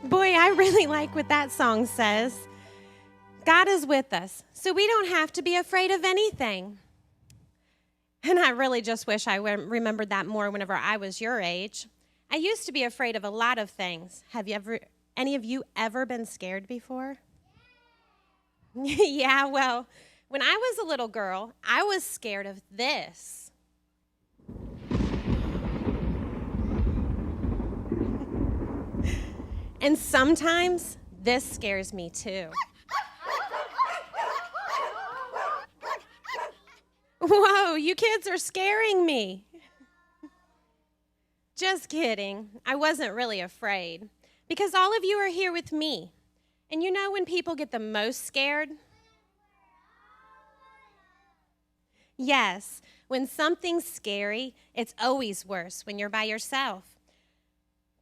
Boy, I really like what that song says. God is with us, so we don't have to be afraid of anything. And I really just wish I remembered that more whenever I was your age. I used to be afraid of a lot of things. Have any of you ever been scared before? Yeah, well, when I was a little girl, I was scared of this. And sometimes this scares me too. Whoa, you kids are scaring me. Just kidding. I wasn't really afraid because all of you are here with me. And you know when people get the most scared? Yes, when something's scary, it's always worse when you're by yourself.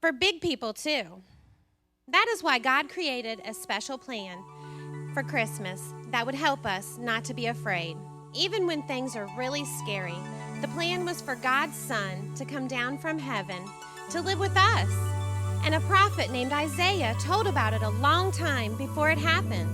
For big people too. That is why God created a special plan for Christmas that would help us not to be afraid. Even when things are really scary, the plan was for God's Son to come down from heaven to live with us. And a prophet named Isaiah told about it a long time before it happened.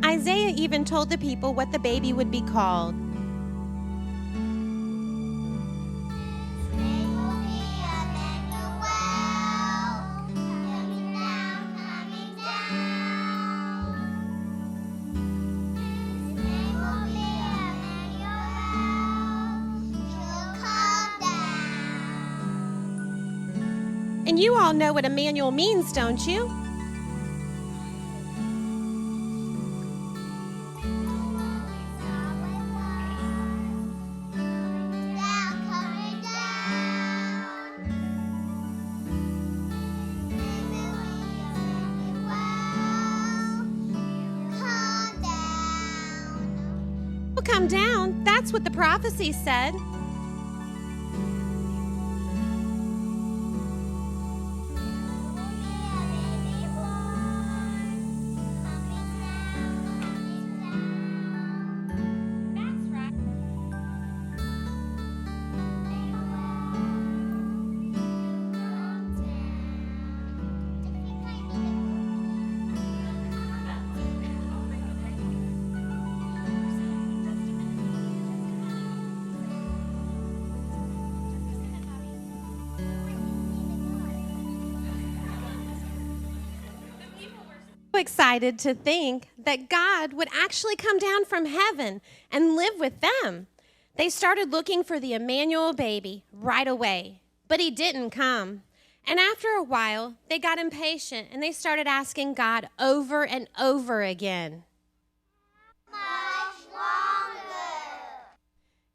Isaiah even told the people what the baby would be called. And you all know what Emmanuel means, don't you? Come down. That's what the prophecy said. Excited to think that God would actually come down from heaven and live with them. They started looking for the Emmanuel baby right away, but he didn't come. And after a while, they got impatient and they started asking God over and over again. Much longer.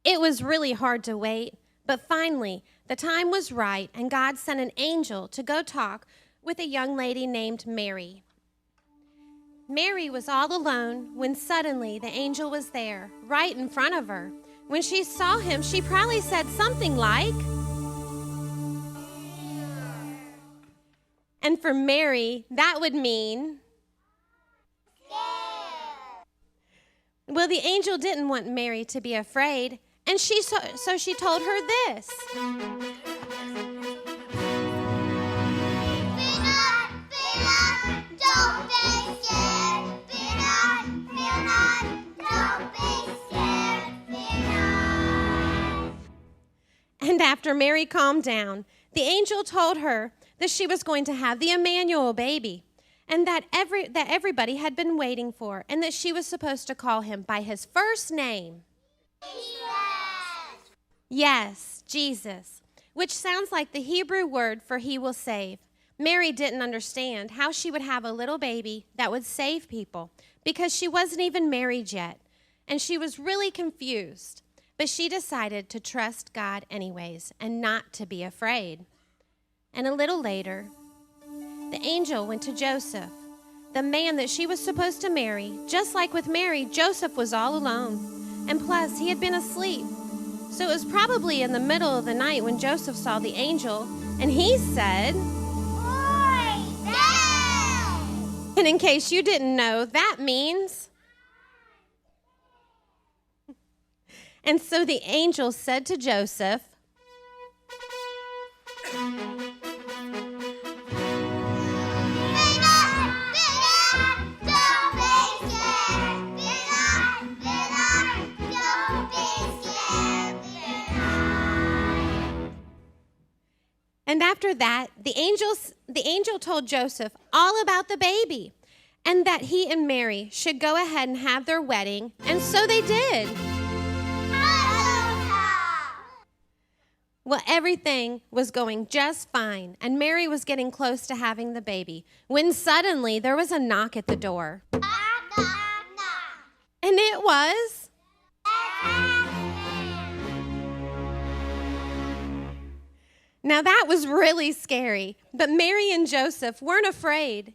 It was really hard to wait, but finally, the time was right and God sent an angel to go talk with a young lady named Mary. Mary was all alone when suddenly the angel was there, right in front of her. When she saw him, she probably said something like, and for Mary, that would mean, well, the angel didn't want Mary to be afraid, and so she told her this. And after Mary calmed down, the angel told her that she was going to have the Emmanuel baby and that everybody had been waiting for and that she was supposed to call him by his first name. Jesus. Yes, Jesus, which sounds like the Hebrew word for he will save. Mary didn't understand how she would have a little baby that would save people because she wasn't even married yet, and she was really confused. But she decided to trust God anyways and not to be afraid. And a little later, the angel went to Joseph, the man that she was supposed to marry. Just like with Mary, Joseph was all alone. And plus, he had been asleep. So it was probably in the middle of the night when Joseph saw the angel, and he said, "Lie down!" And in case you didn't know, that means... And so the angel said to Joseph, and after that, the angel told Joseph all about the baby and that he and Mary should go ahead and have their wedding, and so they did. Well, everything was going just fine, and Mary was getting close to having the baby, when suddenly there was a knock at the door. Knock, knock, knock. And it was... Now that was really scary, but Mary and Joseph weren't afraid,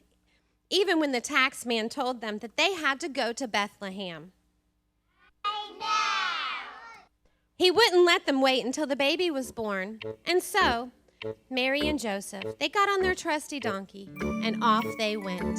even when the tax man told them that they had to go to Bethlehem. He wouldn't let them wait until the baby was born. And so, Mary and Joseph, they got on their trusty donkey, and off they went.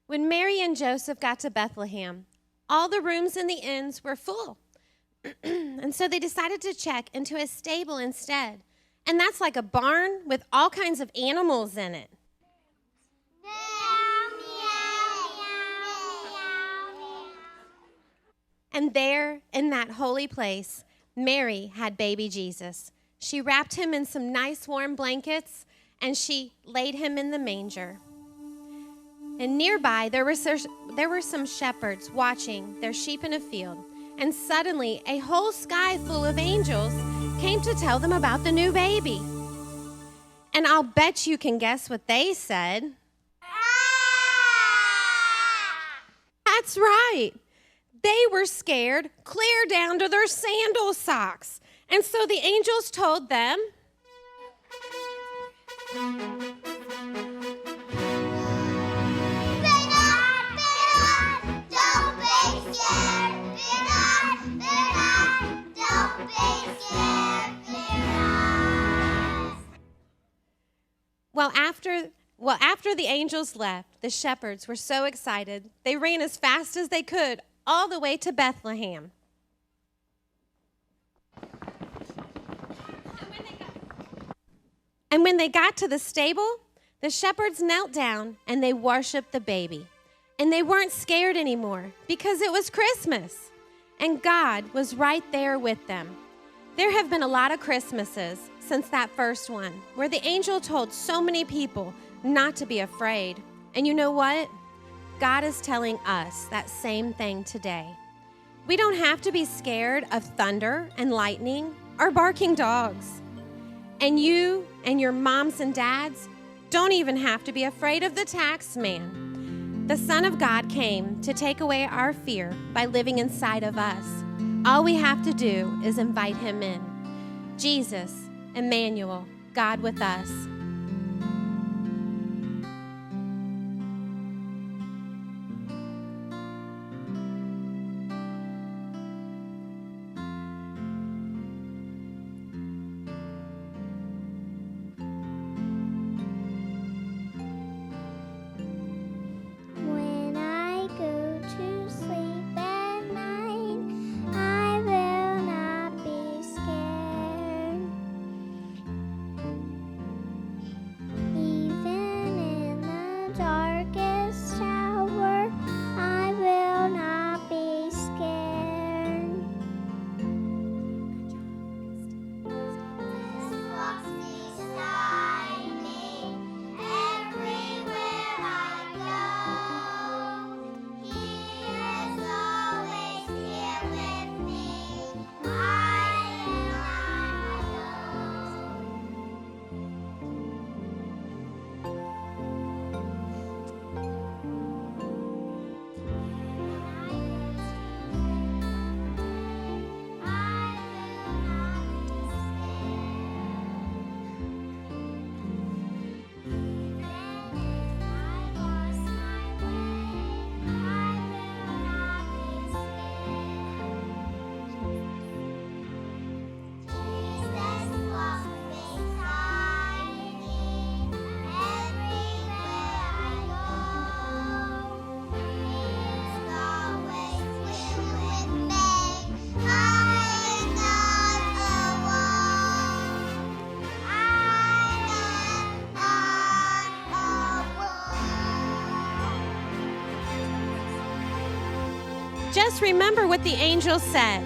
When Mary and Joseph got to Bethlehem, all the rooms in the inns were full. And so they decided to check into a stable instead. And that's like a barn with all kinds of animals in it. And there, in that holy place, Mary had baby Jesus. She wrapped him in some nice warm blankets, and she laid him in the manger. And nearby, there were some shepherds watching their sheep in a field. And suddenly, a whole sky full of angels came to tell them about the new baby. And I'll bet you can guess what they said. That's right. They were scared clear down to their sandal socks. And so the angels told them, Well, after the angels left, the shepherds were so excited, they ran as fast as they could all the way to Bethlehem. And when they got to the stable, the shepherds knelt down and they worshiped the baby. And they weren't scared anymore because it was Christmas. And God was right there with them. There have been a lot of Christmases since that first one where the angel told so many people not to be afraid. And you know what? God is telling us that same thing today. We don't have to be scared of thunder and lightning or barking dogs. And you and your moms and dads don't even have to be afraid of the tax man. The Son of God came to take away our fear by living inside of us. All we have to do is invite him in. Jesus, Emmanuel, God with us. Just remember what the angel said.